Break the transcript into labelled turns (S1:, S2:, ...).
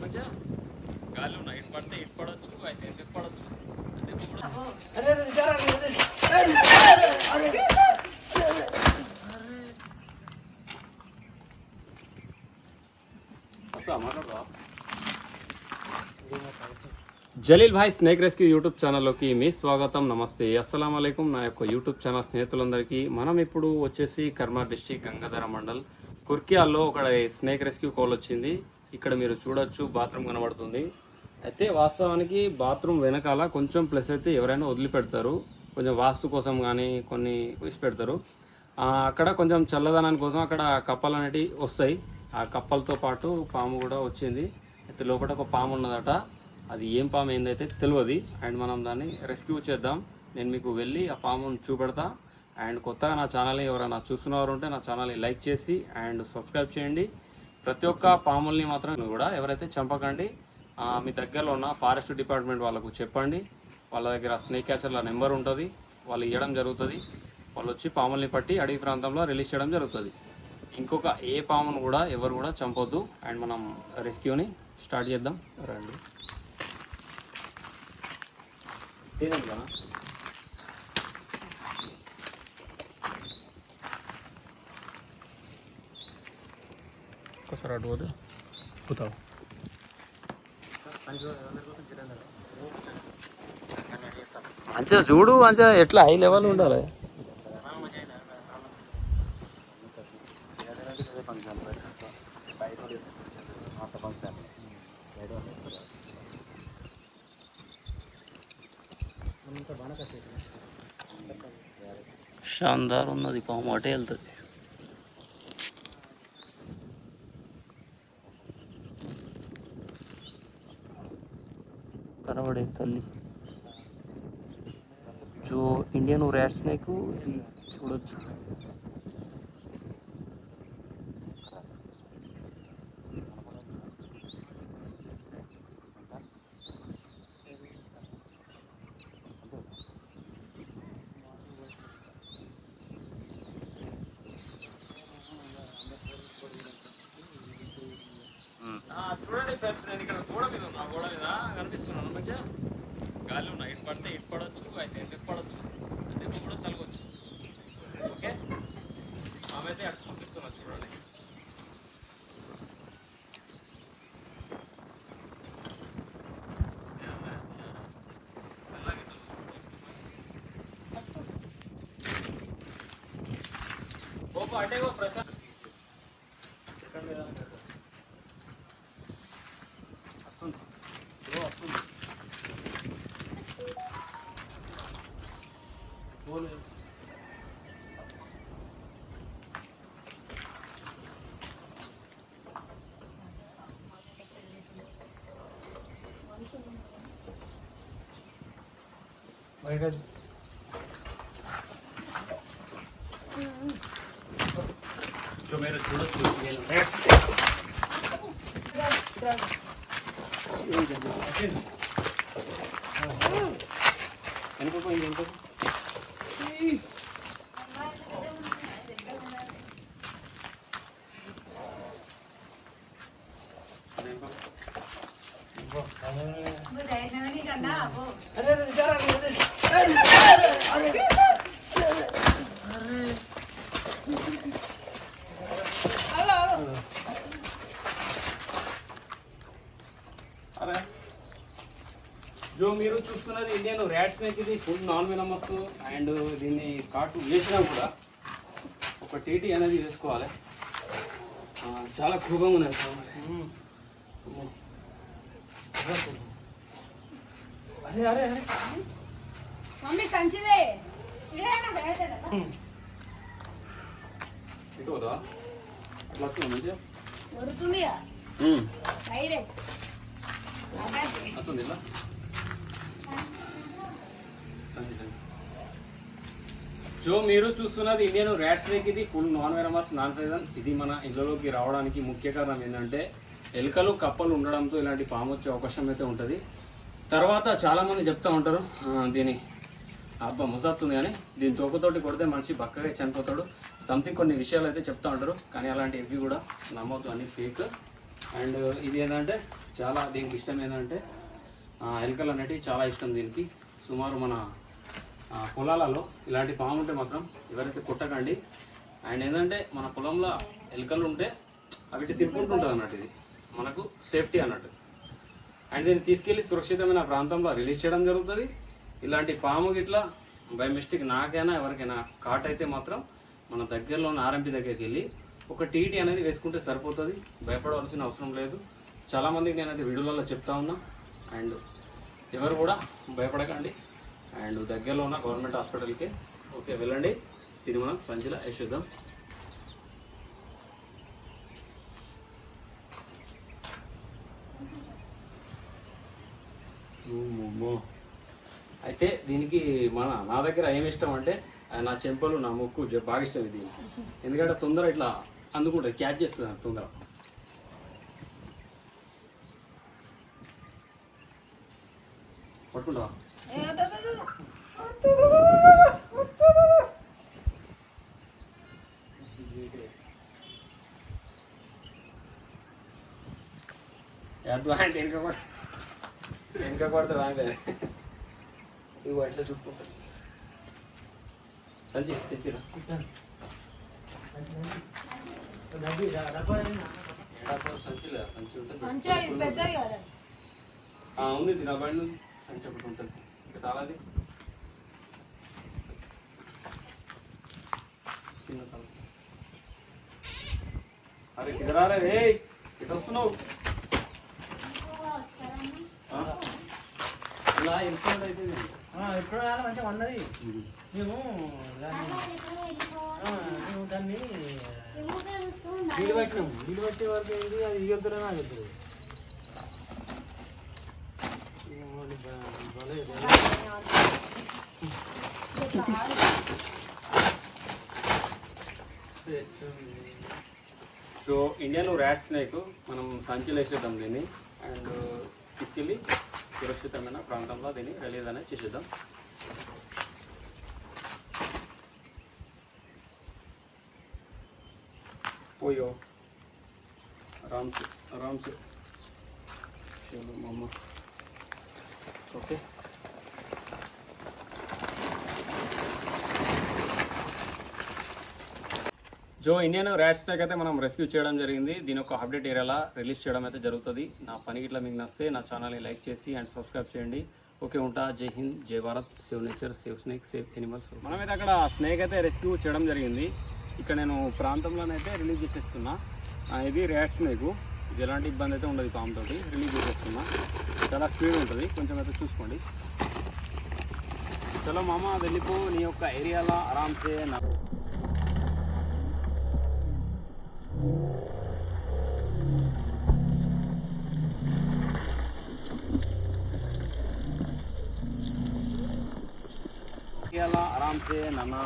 S1: మంచిగా గాలి ఉన్నాయి ఇటు పడితే ఇటు పడవచ్చు అయితే ఎందుకు పడవచ్చు జలీల్ భాయ్ స్నేక్ రెస్క్యూ యూట్యూబ్ ఛానల్లోకి మీ స్వాగతం. నమస్తే, అస్సలం అయికం. నా యొక్క యూట్యూబ్ ఛానల్ స్నేహితులందరికీ మనం ఇప్పుడు వచ్చేసి కర్మార్ డిస్ట్రిక్ట్ గంగాధర మండల్ కుర్కియాల్లో ఒక స్నేక్ రెస్క్యూ కాల్ వచ్చింది. ఇక్కడ మీరు చూడొచ్చు బాత్రూమ్ కనబడుతుంది. అయితే వాస్తవానికి బాత్రూమ్ వెనకాల కొంచెం ప్లస్ అయితే ఎవరైనా వదిలిపెడతారు, కొంచెం వాస్తు కోసం కానీ కొన్ని వేసి పెడతారు. అక్కడ కొంచెం చల్లదనాని కోసం అక్కడ కప్పలు అనేటివి వస్తాయి. ఆ కప్పలతో పాటు పాము కూడా వచ్చింది. అయితే లోపల ఒక పాము ఉన్నదట. అది ఏం పాము ఏందైతే తెలియదు. అండ్ మనం దాన్ని రెస్క్యూ చేద్దాం. నేను మీకు వెళ్ళి ఆ పామును చూపెడతా. అండ్ కొత్తగా నా ఛానల్ని ఎవరైనా చూస్తున్నవారు ఉంటే నా ఛానల్ని లైక్ చేసి అండ్ సబ్స్క్రైబ్ చేయండి. ప్రతి ఒక్క పాముల్ని మాత్రం కూడా ఎవరైతే చంపకండి. మీ దగ్గరలో ఉన్న ఫారెస్ట్ డిపార్ట్మెంట్ వాళ్ళకు చెప్పండి. వాళ్ళ దగ్గర స్నేక్ క్యాచర్ల నెంబర్ ఉంటుంది, వాళ్ళు ఇవ్వడం జరుగుతుంది. వాళ్ళు వచ్చి పాముల్ని పట్టి అడవి ప్రాంతంలో రిలీజ్ చేయడం జరుగుతుంది. ఇంకొక ఏ పామును కూడా ఎవరు కూడా చంపొద్దు. అండ్ మనం రెస్క్యూని స్టార్ట్ చేద్దాం రండి. ఒకసారి అటు పోతే పోతావు. మంచిగా చూడు, మంచిగా ఎట్లా హై లెవెల్ ఉండాలి. షాందార్ ఉన్నది పాము, అటే వెళ్తుంది. కనబడే తల్లి जो इंडियन रैट स्नेक ఇది చూడొచ్చు. చూడండి ఫ్రెండ్స్, నేను ఇక్కడ గోడ మీద ఉన్నా. గోడ మీద కనిపిస్తున్నాను. మంచిగా గాలి ఉన్నాయి ఇటు పడితే ఇటు పడవచ్చు అయితే ఎందుకు పడవచ్చు అంటే కూడా తలగొచ్చు. ఓకే, ఆమెతే అటు పంపిస్తున్నా చూడండి. ఓపో అంటే ప్రసాద్ जो मेरे చూడొచ్చు వెనుక అరే जो మీరు చూస్తున్నది ఇండియన్ ర్యాట్ స్నేక్. ఇది ఫుల్ నాన్ వెనమస్. అండ్ దీన్ని కాటు వేసినా కూడా ఒక టీటీ అనేది వేసుకోవాలి. చాలా కోపంగా ఉన్నాయి. అరే అరే అరే
S2: మమ్మీ సంచిదే
S1: ఇటు పోదా అట్లా వస్తుంది మంచిగా
S2: వరుతుంది
S1: వస్తుంది ఇలా. जो మీరు చూస్తున్నది ఇండియన్ ర్యాట్ స్నేక్. ఇది full non venomous, non poison. ఇది మన ఇళ్ళలోకి రావడానికి ముఖ్య కారణం ఏంటంటే ఎలుకలు కప్పలు ఉండడంతో ఇలాంటి పాము వచ్చే అవకాశం అయితే ఉంటుంది. తర్వాత చాలామంది చెప్తూ ఉంటారు దీని అబ్బా ముసాత్తుంది కానీ దీని తోకతోటి కొడితే మనిషి బక్కగా చనిపోతాడు, సంథింగ్ కొన్ని విషయాలు అయితే చెప్తూ ఉంటారు. కానీ అలాంటి ఇవి కూడా నమ్మొద్దు, అని ఫేక్. అండ్ ఇది ఏంటంటే చాలా దీనికి ఇష్టం ఏంటంటే ఎలుకలు అనేటివి చాలా ఇష్టం దీనికి. సుమారు మన పొలాలలో ఇలాంటి పాము ఉంటే మాత్రం ఎవరైతే కుట్టకండి. అండ్ ఏంటంటే మన పొలంలో ఎలుకలు ఉంటే అవిటి తిప్పుకుంటుంటుంది అన్నట్టు, ఇది మనకు సేఫ్టీ అన్నట్టు. అండ్ దీన్ని తీసుకెళ్ళి సురక్షితమైన ప్రాంతంలో రిలీజ్ చేయడం జరుగుతుంది. ఇలాంటి పాము గిట్లా బై మిస్టేక్ నాకైనా ఎవరికైనా కాట్ అయితే మాత్రం మన దగ్గరలో ఉన్న ఆర్ఎంపీ దగ్గరికి వెళ్ళి ఒక టీటీ అనేది వేసుకుంటే సరిపోతుంది, భయపడవలసిన అవసరం లేదు. చాలామందికి నేనైతే వీడియోలలో చెప్తా ఉన్నా. అండ్ ఎవరు కూడా భయపడకండి. అండ్ దగ్గరలో ఉన్న గవర్నమెంట్ హాస్పిటల్కి ఓకే వెళ్ళండి. ఇది మనం సంచిలో వేసేద్దాం. అయితే దీనికి నా దగ్గర ఏమి ఇష్టం అంటే నా చెంపలు నా ముక్కు బాగా ఇష్టం ఇది. ఎందుకంటే తొందర ఇట్లా అందుకుంటుంది, క్యాచ్ చేస్తుంది తొందర. పట్టుకుంటావా? వెనక పడుతుంది ఆగే ఇవి ఎట్లా చుట్టుకుంటుంది. సంచి తెచ్చిరా సంచి లేదా? సంచి ఉంటుంది ఉంది తినబడి సంచి ఒకటి ఉంటుంది. ఇంకా తాళది చిన్న తాళ. అరే కిదరారా రే, ఇటు వస్తున్నావు? ఇలా వెళ్ళిపోయింది అయితే
S3: ఎప్పుడు మంచిగా ఉన్నది. మేము దాన్ని నీళ్ళు పట్టినాము. నీళ్ళు పట్టే వరకు ఏంటి అది ఇవ్వద్దురా నాకు వద్దు.
S1: సో ఇండియన్ ర్యాట్ స్నేక్ మనం సంచిలో వేసేద్దాం దీన్ని. అండ్ తీసుకెళ్ళి సురక్షితమైన ప్రాంతంలో దీన్ని రిలీజ్ అనేది చేసేద్దాం. పోయో आराम से चलो मामा ओके. जो ఇండియన్ ర్యాట్ స్నేక్ అయితే మనం రెస్క్యూ చేయడం జరిగింది. దీని ఒక అప్డేట్ ఏరియాలో రిలీజ్ చేయడం అయితే జరుగుతుంది. నా పని ఇట్లా మీకు నచ్చితే నా ఛానల్ని లైక్ చేసి అండ్ సబ్స్క్రైబ్ చేయండి. ఓకే ఉంటా. జై హింద్, జై Bharat. Save nature, save snake, save animals. మనమైతే అక్కడ స్నేక్ అయితే రెస్క్యూ చేయడం జరిగింది. ఇక్కడ నేను ప్రాంతంలోనైతే రిలీజ్ చేసేస్తున్నా. ఇది ర్యాట్ స్నేక్. ఇది ఎలాంటి ఇబ్బంది అయితే ఉండదు, పాముతో రిలీజ్ చేసేస్తున్నా. చాలా స్పీడ్ ఉంటుంది, కొంచెం అయితే చూసుకోండి. చలో మామ వెళ్ళిపో నీ యొక్క ఏరియాలో ఆరామ్సే. आराम से नाना